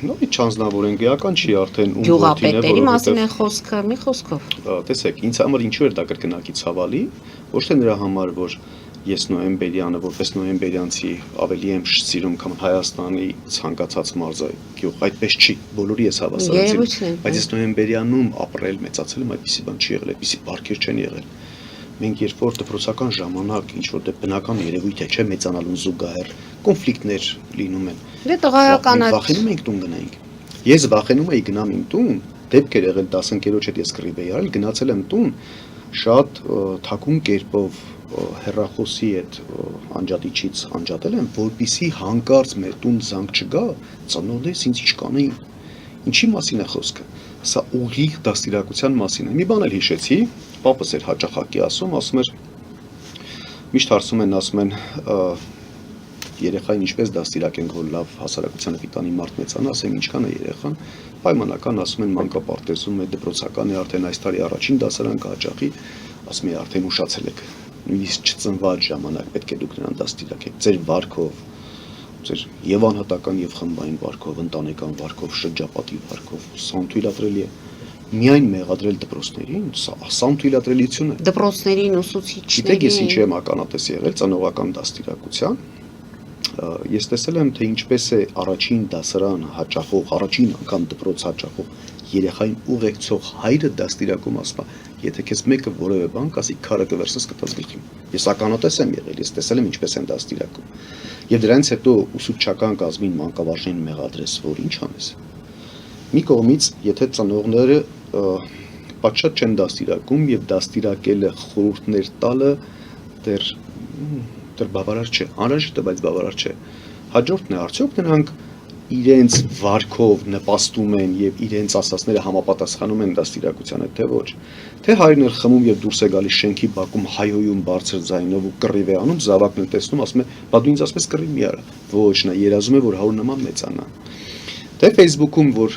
նորից չանձնավորենք, էական չի արդեն ում գյուղապետերի մասին է խոսքը, մի խոսքով։ Տեսեք, ինձ համար ինչու էր դա կրկնակի ցավալի, ոչ թե նրա համար, որ ես նոյեմբերյանը, որպես նոյեմբերյանցի ավելի եմ սիրում, քան Հայաստանի ցանկացած մարզագյուղ, այդպես չի, բոլորի ես հավասարեցին, բայց ես նոյեմբերյանում ապրել, մեծացել եմ, այդպիսի բան չի եղել, այդպիսի բարքեր չեն եղել։ Մենք երբ որ դպրոցական ժամանակ ինչ-որ բնական երևույթ է, չէ, մեծանալուն զուգահեռ կոնֆլիկտներ լինում են։ Դե տղայականա վախենում ենք տուն գնայինք։ Ես վախենում էի գնամ իմ տուն, դեպք էր եղել 10 ընկերոջ հետ ես կռիվ էի արել, գնացել եմ տուն, շատ թաքուն կերպով հեռախոսի այդ անջատիչից անջատել եմ, որպեսզի հանկարծ մեր տուն զանգ չգա, ծնողներս ինձ չկանեին։ Ինչի մասին է խոսքը։ Սա ուղիղ դաստիարակության մասին է։ Մի բան էլ հիշեցի, պապս էր հաճախակի ասում էր, միշտ հարցում են, երեխային ինչպես դաստիարակենք, որ լավ հասարակությանը պիտանի մարդ մեծանա, ասեմ ինչքան է երեխան, պայմանական ասում են մանկապարտեզում է դպրոցական է արդեն այս տարի առաջին դասարան կհաճախի, ասում է արդեն ուշացել եք, նույնիսկ չծնված ժամանակ պետք է դուք նրան դաստիարակեք, ձեր վարքով, ձեր եւ անհատական եւ խմբային վարքով, ընտանեկան վարքով, շրջապատի վարքով, սա թույլատրելի է։ Միայն մեղադրել դպրոցներին, սա թույլատրելիություն է։ Դպրոցներին, ուսուցիչներին։ Գիտեք, ես ինչի եմ ականատես եղել ծնողական դաստիարակության։ Ես տեսել եմ, թե ինչպես է առաջին դասարան հաճախող, առաջին անգամ դպրոց հաճախող երեխային ուղեկցող հայրը դաստիարակում ասում, եթե քեզ մեկը որևէ բան կասի, քարը կվերցնես կտած գլխին։ Ես ականատես եմ եղել, ես տեսել եմ ինչպես են դաստիարակում։ Եվ դրանից հետո ուսուցչական կազմին մանկավարժին մեղադրես, որ ինչ անես։ Մի կողմից, եթե ծնողները պատշաճ չեն դաստիարակում եւ դաստիարակելը խորհուրդներ տալը դեռ բավարար չէ, անհրաժեշտ է, բայց բավարար չէ։ Հաջորդն է, արդյոք նրանք իրենց վարքով նպաստում են եւ իրենց ասածները համապատասխանում են դաստիարակությանը, թե ոչ։ Թե հայրն էլ խմում եւ դուրս է գալիս շենքի բակում հայոյում բարձր ձայնով ու կռիվ է անում, զավակն էլ տեսնում, ասում է, բա դու ինձ ասես կռիվ մի արա։ Ոչ, նա երազում է, որ հայր նման մեծանա։ Թե Facebook-ում, որ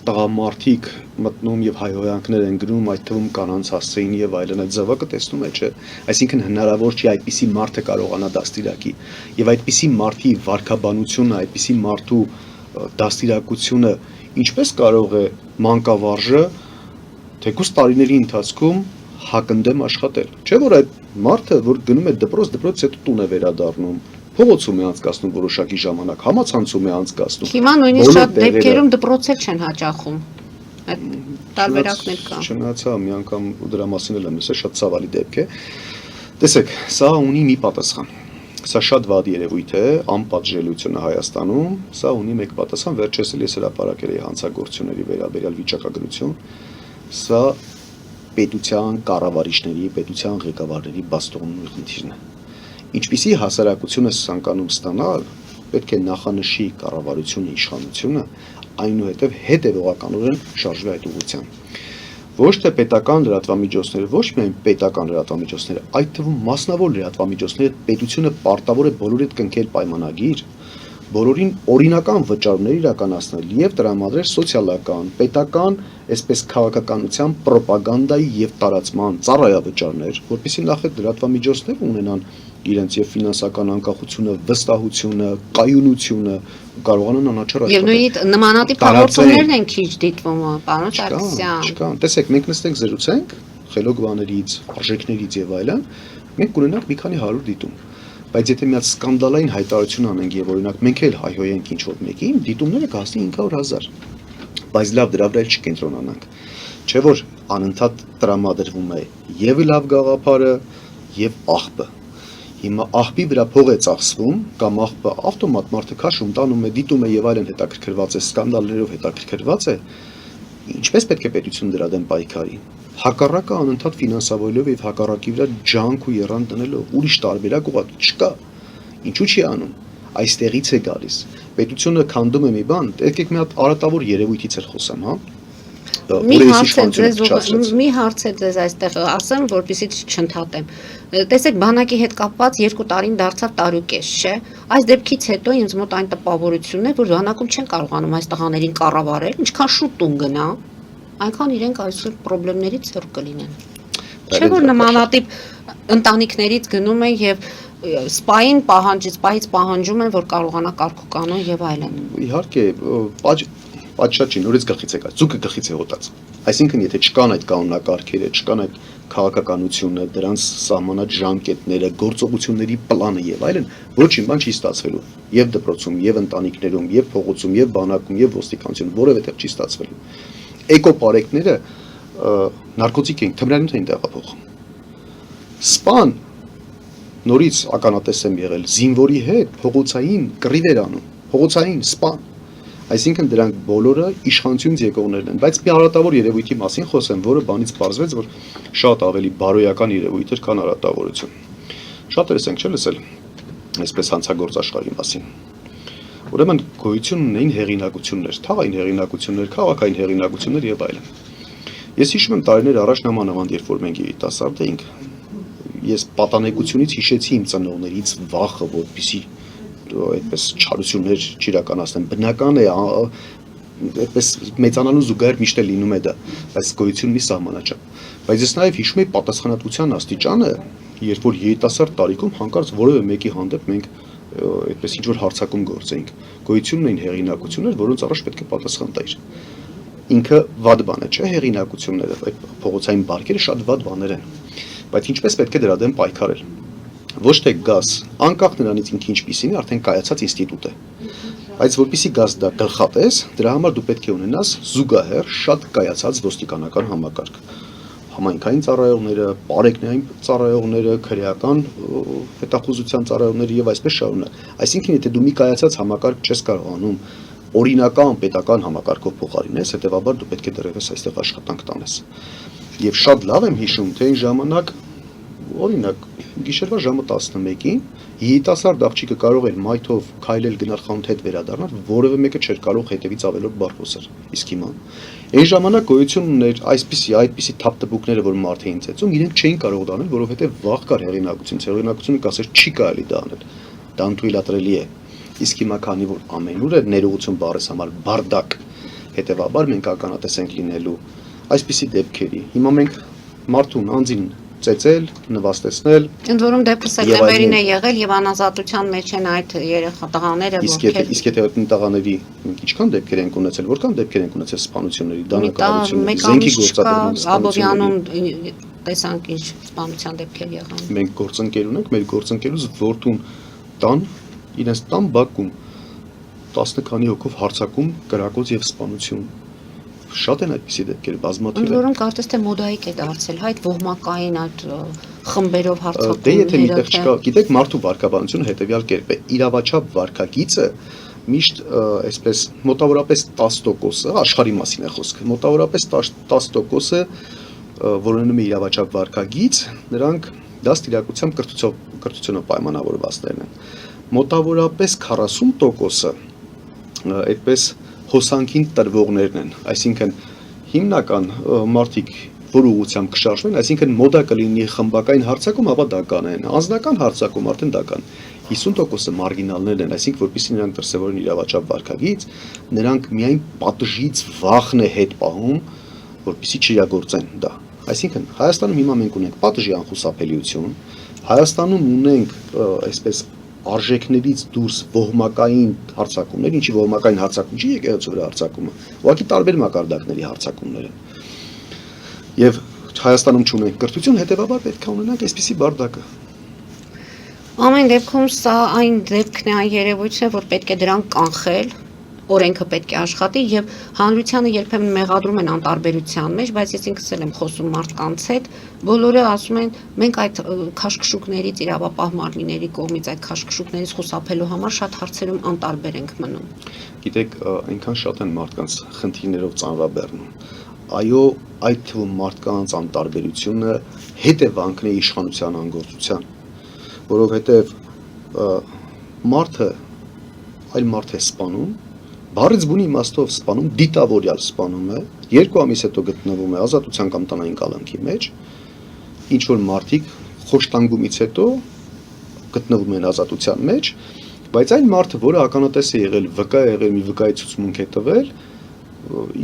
տղամարդիկ մտնում եւ հայհոյանքներ են գրում, այդ թվում կանանց հասցեին եւ այլն, այդ զավակը տեսնում է, չէ։ Այսինքն հնարավոր չի այդպիսի մարդը կարողանա դաստիարակի եւ այդպիսի մարդի վարքաբանությունը, այդպիսի մարդու դաստիարակությունը ինչպես կարող է մանկավարժը թեկուզ տարիների ընթացքում հակընդեմ աշխատել։ Չէ՞ որ այդ մարդը, որ գնում է դպրոց հետո տուն է վերադառնում, փողոցում է անցկացնում որոշակի ժամանակ, համացանցում է անցկացնում։ Հիմա նույնիսկ շատ դեպքերում դպրոցեր չեն հաճախում։ Այդ տարբերակներ կան։ Չնայած մի անգամ դրա մասին էլ եմ լսել, շատ ցավալի դեպք է։ Տեսեք, սա ունի մի պատասխան։ Սա շատ վատ երևույթ է, անպատժելիությունը Հայաստանում, սա ունի մեկ պատասխան, վերջերս ես հրապարակել էի հանցագործությունների վերաբերյալ վիճակագրություն, սա պետության կառավարիչների, պետության ղեկավարների բաստոնի խնդիրն է։ Ինչպիսի հասարակություն է ցանկանում ստանալ, պետք է նախանշի կառավարությունը, իշխանությունը, այնուհետև հետևողականորեն շարժվի այդ ուղղությամբ։ Ոչ թե պետական լրատվամիջոցները, ոչ միայն պետական լրատվամիջոցները, այդ թվում մասնավոր լրատվամիջոցները պետությունը պարտավոր է բոլորի հետ կնքել պայմանագիր, բոլորին օրինական վճարումներ իրականացնել եւ տրամադրել սոցիալական, պետական, այսպես քաղաքականության պրոպագանդայի եւ տարածման ծառայավճարներ, որպեսզի նախ այդ լրատվամիջոցները ունենան իրենց եւ ֆինանսական անկախությունը, վստահությունը, կայունությունը կարողանան անաչառ աշխատել։ Եվ նույնիսկ նմանատիպ հաղորդումներն են քիչ դիտվում, պարոն Սարգսյան։ Չկան, տեսեք, մենք նստենք զրուցենք խելոք բաներից, արժեքներից եւ այլն, մենք կունենանք մի քանի 100 դիտում։ Բայց եթե մի հատ սկանդալային հայտարարություն անենք եւ օրինակ մենք էլ հայհոյենք ինչ-որ մեկին, դիտումները կհասնի 500,000։ Բայց լավ դրա վրա չկենտրոնանանք։ Չէ՞ որ անընդհատ տրամադրվում է եւ լավ գաղափարը եւ աղբը։ Հիմա աղբի վրա փող է ծախսվում, կամ աղբը ավտոմատ մարդը քաշում, տանում է, դիտում է եւ այլն հետաքրքրված է, սկանդալներով հետաքրքրված է, ինչպես պետք է պետությունը դրա դեմ պայքարի։ Հակառակը անընդհատ ֆինանսավորելով եւ հակառակի վրա ջանք ու երան տնելով, ուրիշ տարբերակ ուղղակի չկա։ Ինչու՞ չի անում։ Այստեղից է գալիս։ Պետությունը քանդում է մի բան, եկեք մի հատ արատավոր երևույթից էլ խոսեմ, հա։ Մի հարց է ձեզ այստեղ ասեմ, որպեսզի չընդհատեմ։ Տեսեք, բանակի հետ կապված 2 տարին դարձավ տարուկես, չէ։ Այս դեպքից հետո ինձ մոտ այն տպավորությունն է, որ բանակում չեն կարողանում այս տղաներին կառավարել, ինչքան շուտ տուն գնա, այնքան իրենք այսօր խնդիրներից հեռու կլինեն։ Չէ՞ որ նմանատիպ ընտանիքներից գնում են եւ սպայից պահանջում են, որ կարողանա կարգուկանոն եւ այլն։ Իհարկե, պատշաճ չի, նորից գլխից եկած, ձուկը գլխից է հոտած։ Այսինքն, եթե չկան այդ կանոնակարգերը, չկան այդ քաղաքականությունը, դրանց սահմանած ժամկետները, գործողությունների պլանը եւ այլն, ոչինչ բան չի ստացվելու։ Եվ դպրոցում, եւ ընտանիքներում, եւ փողոցում, եւ բանակում, եւ ոստիկանությունում որևէ տեղ չի ստացվելու։ Էկոպարեկները նարկոտիկ են, թմրանյութ են տեղափոխում։ Սպան նորից ականատես եմ եղել զինվորի հետ փողոցային կռիվ էր անում, փողոցային սպան։ Այսինքն դրանք բոլորը իշխանությունից եկողներն են, բայց մի արատավոր երևույթի մասին խոսեմ, որը բանից պարզվեց, որ շատ ավելի բարոյական երևույթ էր, քան արատավորություն։ Շատերս ենք չէ՞ լսել այսպես հանցագործ աշխարհի մասին։ Ուրեմն գոյություն ունեին հեղինակություններ, թաղային հեղինակություններ, քաղաքային հեղինակություններ եւ այլն։ Ես հիշում եմ տարիներ առաջ նամանավանդ երբ որ մենք երիտասարդ էինք, ես պատանեկությունից հիշեցի իմ ծնողներից վախը, որպեսզի այդպես չարություններ չիրականացնեն։ Բնական է, այդպես մեծանալու զուգահեռ միշտ է լինում է դա, բայց գոյություն ունի սահմանաճան։ Բայց ես նաև հիշում եմ պատասխանատվության աստիճանը, երբ որ երիտասարդ տարիքում հանկարծ որևէ մեկի հանդեպ մենք այդպես ինչ որ հարցակում գործեինք։ Գոյություն ունեն հեղինակություններ, որոնց առաջ պետք է պատասխան տայր։ Ինքը վատ բան է, չէ՞, հեղինակությունները, այդ փողոցային բարկերը շատ վատ բաներ են։ Բայց ինչպես պետք է դրա դեմ պայքարել։ Ոչ թե գաս, անկախ նրանից ինքը ինչպիսին է, արդեն կայացած ինստիտուտ է։ Բայց որpիսի գաս դա գլխատես, դրա համար դու պետք է ունենաս զուգահեռ շատ կայացած ոստիկանական համակարգ։ Համայնքային ծառայողները, պարեկնային ծառայողները, քրեական հետախուզության ծառայողները եւ այսպես շարունակ։ Այսինքն, եթե դու մի կայացած համակարգ չես կարողանում օրինական պետական համակարգով փոխարինես, հետեւաբար դու պետք է դեռևս այստեղ աշխատանք տանես։ Եվ շատ լավ եմ հիշում, թե այն ժամանակ, օրինակ, գիշերվա ժամը 11-ին երիտասարդ աղջիկը կարող էր մայթով քայլել գնալ խանութ հետ վերադառնալ, որևէ մեկը չէր կարող հետևից ավելորդ բառ խոսել։ Իսկ հիմա այն ժամանակ գոյություն ուներ այդպիսի թափտպուկները, որ մարդ էին ծեծում, իրենք չէին կարող դա անել, որովհետև վաղ կար հեղինակություն, հեղինակությունը կասեր չի կարելի դա անել։ Դա անթույլատրելի է։ Իսկ հիմա քանի որ ամենուր է ներողություն բառես համար բարդակ, հետեւաբար մենք ականատես ենք լինելու այսպիսի դեպքերի։ Հիմա մենք մարդուն անձին ծեծել, նվաստեցնել։ Ընդ որում դեպքը սեպտեմբերին է եղել եւ անազատության մեջ են այդ երեխա տղաները, ովքեր իսկ եթե այդ տղաների ինչքան դեպքեր են ունեցել, որքան դեպքեր են ունեցել սպանությունների, դանակահարությունների, զենքի գործադրման Աբովյանում տեսանք ինչ սպանության դեպքեր եղան։ Մենք գործընկեր ունենք, մեր գործընկերուց որդուն տան, իրենց տան բակում 10 քանի հոգով հարձակում, կրակոց եւ սպանություն։ Շատ են այդպիսի դեպքեր, բազմաթիվ են։ Որոնք արդեն թե մոդայիկ է դարձել, այդ ոհմակային այդ խմբերով հարձակումները։ Դե եթե միտեղ չկա, գիտեք, մարդու վարքաբանությունը հետեւյալ կերպ է։ Իրավաչափ վարքագիծը միշտ այսպես մոտավորապես 10%-ը աշխարհի մասին է խոսքը։ Մոտավորապես 10%-ը որոնում է իրավաչափ վարքագիծ, նրանք դաստիարակությամբ կրթությունով պայմանավորվածներն են։ Մոտավորապես 40%-ը այդպես հոսանքին տրվողներն են, այսինքն հիմնական մարդիկ, որ ուղղությամբ կշարժվեն, այսինքն մոդա կլինի խմբակային հարձակում, ապա դա կանեն, անձնական հարձակում արդեն դա կան։ 50%-ը մարգինալներ են, այսինքն որպեսզի նրանք դրսևորեն իրավաչափ վարքագիծ, նրանք միայն պատժից վախն է հետ պահում, որպեսզի չիրագործեն դա։ Այսինքն Հայաստանում հիմա մենք ունենք պատժի անխուսափելիություն, Հայաստանում ունենք այսպես արժեքներից դուրս ոհմակային հարձակումներ, ինչի ոհմակային հարձակում չի եկեղեցու վրա հարձակումը, ուղղակի տարբեր մակարդակների հարձակումներ են։ Եվ Հայաստանում չունենք կրթություն, հետևաբար պետք է ունենանք այսպիսի բարդակը։ Ամեն դեպքում սա այն դեպքն է, այն երևույթն է, որ պետք է դրան կանխել, օրենքը պետք է աշխատի եւ հանրությանը երբեմն մեղադրում են անտարբերության մեջ, բայց ես ինքս էլ եմ խոսում մարդկանց հետ, բոլորը ասում են մենք այդ քաշքշուկներից իրավապահ մարմինների կողմից այդ քաշքշուկներից խուսափելու համար շատ հարցերում անտարբեր ենք մնում։ Գիտեք, այնքան շատ են մարդկանց խնդիրներով ծանրաբեռնում։ Այո, այդ թվում մարդկանց անտարբերությունը հետևանքն է իշխանության անգործության, որովհետեւ մարդը այլ մարդ է սպանում, բառից բուն իմաստով սպանում, դիտավորյալ սպանում է, 2 ամիս հետո գտնվում է ազատության կամ տնային կալանքի մեջ, ինչ որ մարդիկ խոշտանգումից հետո գտնվում են ազատության մեջ, բայց այն մարդը, որը ականատես է եղել, վկա է եղել, մի վկայի ցուցմունք է տվել,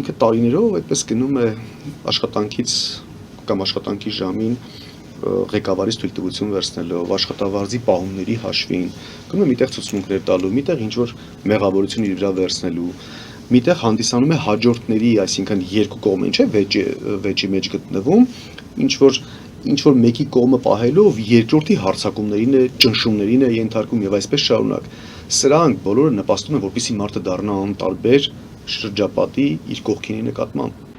ինքը տարիներով այդպես գնում է աշխատանքից կամ աշխատանքի ժամին ղեկավարից թույլտվություն վերցնելով, աշխատավարձի պահումների հաշվին, գնում է միտեղ ցուցմունքներ տալու, միտեղ ինչ որ մեղավորություն իր վրա վերցնելու, միտեղ հանդիսանում է հաջորդների, այսինքն երկու կողմեն, չէ, վեճի մեջ գտնվում, ինչ որ մեկի կողմը պահելով երկրորդի հարձակումներին է, ճնշումներին է ենթարկում եւ այսպես շարունակ։ Սրանք բոլորը նպաստում են, որպեսզի մարդը դառնա անտարբեր շրջապատի իր կողքինի նկատմամբ։